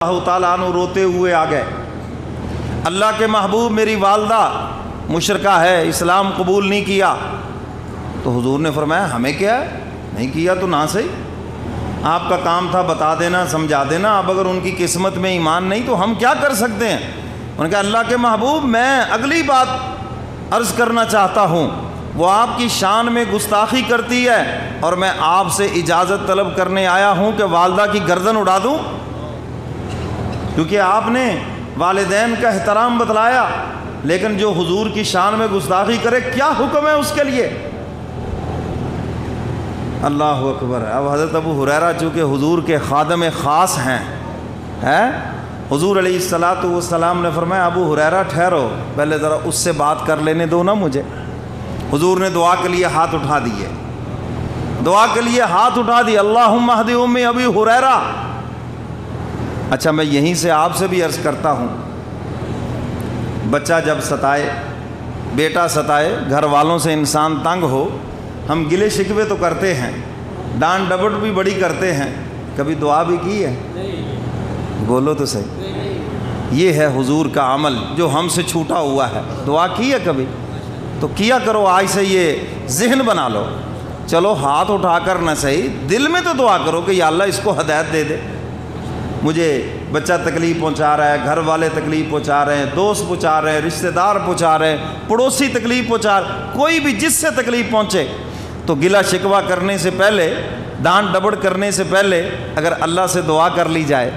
اللہ تعالیٰ عنہ روتے ہوئے آ گئے، اللہ کے محبوب میری والدہ مشرکہ ہے، اسلام قبول نہیں کیا۔ تو حضور نے فرمایا ہمیں کیا ہے، نہیں کیا تو نہ صحیح، آپ کا کام تھا بتا دینا سمجھا دینا، اب اگر ان کی قسمت میں ایمان نہیں تو ہم کیا کر سکتے ہیں۔ انہوں نے کہا اللہ کے محبوب میں اگلی بات عرض کرنا چاہتا ہوں، وہ آپ کی شان میں گستاخی کرتی ہے اور میں آپ سے اجازت طلب کرنے آیا ہوں کہ والدہ کی گردن اڑا دوں، کیونکہ آپ نے والدین کا احترام بتلایا، لیکن جو حضور کی شان میں گستاخی کرے کیا حکم ہے اس کے لیے۔ اللہ اکبر۔ اب حضرت ابو ہریرہ چونکہ حضور کے خادم خاص ہیں، حضور علیہ السلام نے فرمایا ابو ہریرہ ٹھہرو، پہلے ذرا اس سے بات کر لینے دو نا مجھے۔ حضور نے دعا کے لیے ہاتھ اٹھا دیے، دعا کے لیے ہاتھ اٹھا دی، اللہم اہد امی ابی ہریرہ۔ اچھا میں یہیں سے آپ سے بھی عرض کرتا ہوں، بچہ جب ستائے، بیٹا ستائے، گھر والوں سے انسان تنگ ہو، ہم گلے شکوے تو کرتے ہیں، ڈانٹ ڈپٹ بھی بڑی کرتے ہیں، کبھی دعا بھی کی ہے؟ بولو تو صحیح۔ یہ ہے حضور کا عمل جو ہم سے چھوٹا ہوا ہے۔ دعا کی ہے کبھی؟ تو کیا کرو، آج سے یہ ذہن بنا لو، چلو ہاتھ اٹھا کر نہ صحیح، دل میں تو دعا کرو کہ یا اللہ اس کو ہدایت دے دے۔ مجھے بچہ تکلیف پہنچا رہا ہے، گھر والے تکلیف پہنچا رہے ہیں، دوست پہنچا رہے ہیں، رشتہ دار پہنچا رہے ہیں، پڑوسی تکلیف پہنچا رہے ہیں، کوئی بھی جس سے تکلیف پہنچے تو گلہ شکوہ کرنے سے پہلے، ڈانٹ ڈپٹ کرنے سے پہلے اگر اللہ سے دعا کر لی جائے،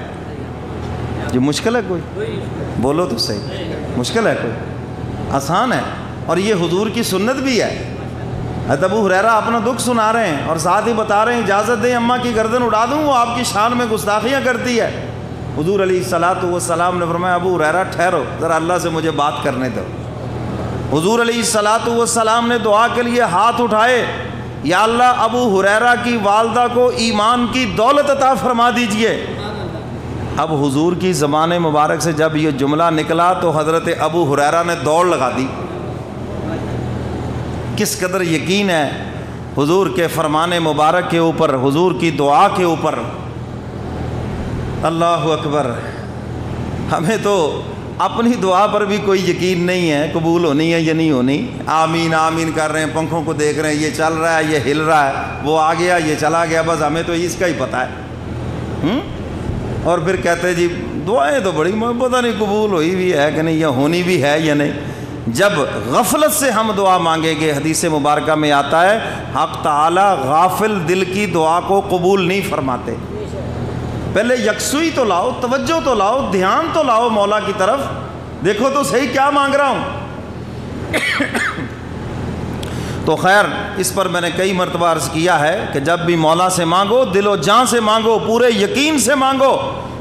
یہ مشکل ہے کوئی؟ بولو تو صحیح، مشکل ہے کوئی؟ آسان ہے، اور یہ حضور کی سنت بھی ہے۔ حضرت ابو ہریرہ اپنا دکھ سنا رہے ہیں اور ساتھ ہی بتا رہے ہیں اجازت دیں اماں کی گردن اڑا دوں، وہ آپ کی شان میں گستاخیاں کرتی ہے۔ حضور علیہ السلام نے فرمایا ابو ہریرہ ٹھہرو، ذرا اللہ سے مجھے بات کرنے دو۔ حضور علیہ السلام نے دعا کے لیے ہاتھ اٹھائے، یا اللہ ابو ہریرہ کی والدہ کو ایمان کی دولت عطا فرما دیجئے۔ اب حضور کی زبان مبارک سے جب یہ جملہ نکلا تو حضرت ابو ہریرہ نے دوڑ لگا دی۔ کس قدر یقین ہے حضور کے فرمان مبارک کے اوپر، حضور کی دعا کے اوپر۔ اللہ اکبر۔ ہمیں تو اپنی دعا پر بھی کوئی یقین نہیں ہے قبول ہونی ہے یا نہیں ہونی، آمین آمین کر رہے ہیں، پنکھوں کو دیکھ رہے ہیں، یہ چل رہا ہے، یہ ہل رہا ہے، وہ آ گیا، یہ چلا گیا، بس ہمیں تو اس کا ہی پتہ ہے۔ اور پھر کہتے جی دعائیں تو بڑی پتہ نہیں قبول ہوئی بھی ہے کہ نہیں، یا ہونی بھی ہے یا نہیں۔ جب غفلت سے ہم دعا مانگیں گے، حدیث مبارکہ میں آتا ہے حق تعالی غافل دل کی دعا کو قبول نہیں فرماتے۔ پہلے یکسوئی تو لاؤ، توجہ تو لاؤ، دھیان تو لاؤ مولا کی طرف، دیکھو تو صحیح کیا مانگ رہا ہوں۔ تو خیر اس پر میں نے کئی مرتبہ عرض کیا ہے کہ جب بھی مولا سے مانگو دل و جان سے مانگو، پورے یقین سے مانگو،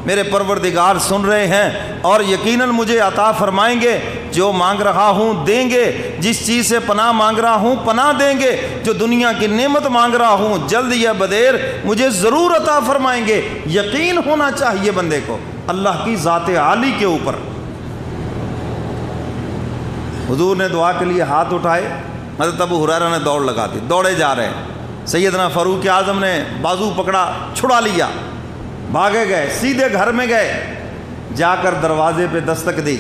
میرے پروردگار سن رہے ہیں اور یقیناً مجھے عطا فرمائیں گے۔ جو مانگ رہا ہوں دیں گے، جس چیز سے پناہ مانگ رہا ہوں پناہ دیں گے، جو دنیا کی نعمت مانگ رہا ہوں جلد یا بدیر مجھے ضرور عطا فرمائیں گے۔ یقین ہونا چاہیے بندے کو اللہ کی ذات عالی کے اوپر۔ حضور نے دعا کے لیے ہاتھ اٹھائے، حضرت ابو ہریرہ نے دوڑ لگا دی، دوڑے جا رہے ہیں۔ سیدنا فاروق اعظم نے بازو پکڑا، چھڑا لیا، بھاگے گئے، سیدھے گھر میں گئے، جا کر دروازے پہ دستک دی۔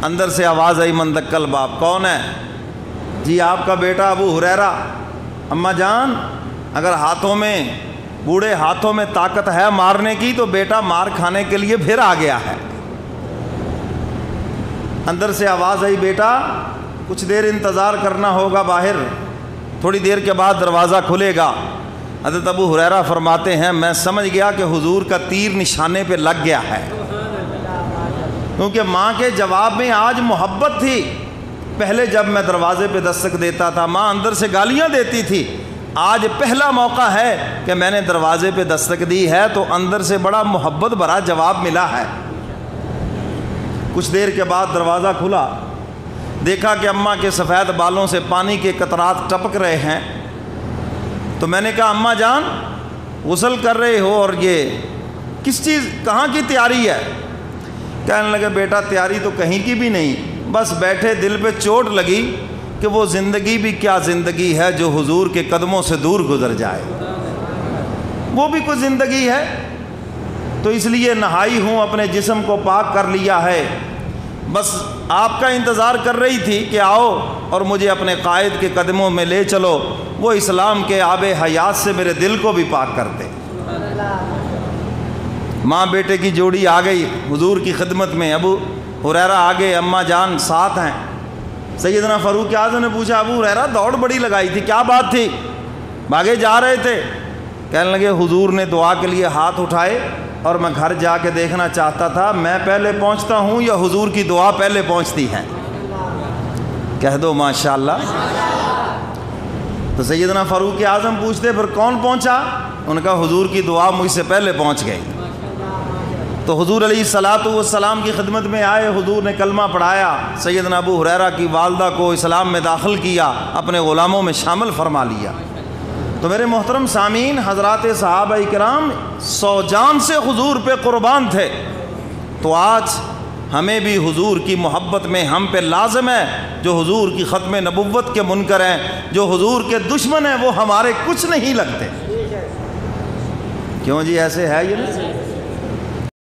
اندر سے آواز آئی من دق الباب، کون ہے؟ جی آپ کا بیٹا ابو ہریرہ۔ اماں جان اگر ہاتھوں میں، بوڑھے ہاتھوں میں طاقت ہے مارنے کی تو بیٹا مار کھانے کے لیے پھر آ گیا ہے۔ اندر سے آواز آئی بیٹا کچھ دیر انتظار کرنا ہوگا باہر، تھوڑی دیر کے بعد دروازہ کھلے گا۔ حضرت ابو ہریرہ فرماتے ہیں میں سمجھ گیا کہ حضور کا تیر نشانے پہ لگ گیا ہے، کیونکہ ماں کے جواب میں آج محبت تھی۔ پہلے جب میں دروازے پہ دستک دیتا تھا ماں اندر سے گالیاں دیتی تھی، آج پہلا موقع ہے کہ میں نے دروازے پہ دستک دی ہے تو اندر سے بڑا محبت بھرا جواب ملا ہے۔ کچھ دیر کے بعد دروازہ کھلا، دیکھا کہ اماں کے سفید بالوں سے پانی کے قطرات ٹپک رہے ہیں۔ تو میں نے کہا اماں جان غسل کر رہے ہو اور یہ کس چیز، کہاں کی تیاری ہے؟ کہنے لگے بیٹا تیاری تو کہیں کی بھی نہیں، بس بیٹھے دل پہ چوٹ لگی کہ وہ زندگی بھی کیا زندگی ہے جو حضور کے قدموں سے دور گزر جائے، وہ بھی کوئی زندگی ہے؟ تو اس لیے نہائی ہوں، اپنے جسم کو پاک کر لیا ہے، بس آپ کا انتظار کر رہی تھی کہ آؤ اور مجھے اپنے قائد کے قدموں میں لے چلو، وہ اسلام کے آب حیات سے میرے دل کو بھی پاک کرتے۔ ماں بیٹے کی جوڑی آ گئی حضور کی خدمت میں، ابو ہریرہ آگے، اماں جان ساتھ ہیں۔ سیدنا فاروق اعظم نے پوچھا ابو ہریرہ دوڑ بڑی لگائی تھی، کیا بات تھی؟ بھاگے جا رہے تھے؟ کہنے لگے حضور نے دعا کے لیے ہاتھ اٹھائے اور میں گھر جا کے دیکھنا چاہتا تھا میں پہلے پہنچتا ہوں یا حضور کی دعا پہلے پہنچتی ہے۔ کہہ دو ماشاءاللہ۔ تو سیدنا فاروق اعظم پوچھتے پھر کون پہنچا؟ ان کا حضور کی دعا مجھ سے پہلے پہنچ گئی۔ تو حضور علیہ الصلاۃ والسلام کی خدمت میں آئے، حضور نے کلمہ پڑھایا، سیدنا ابو ہریرہ کی والدہ کو اسلام میں داخل کیا، اپنے غلاموں میں شامل فرما لیا۔ تو میرے محترم سامعین، حضرات صحابہ کرام 100 جان سے حضور پہ قربان تھے، تو آج ہمیں بھی حضور کی محبت میں ہم پہ لازم ہے، جو حضور کی ختم نبوت کے منکر ہیں، جو حضور کے دشمن ہیں، وہ ہمارے کچھ نہیں لگتے۔ کیوں جی ایسے ہے یہ نہیں؟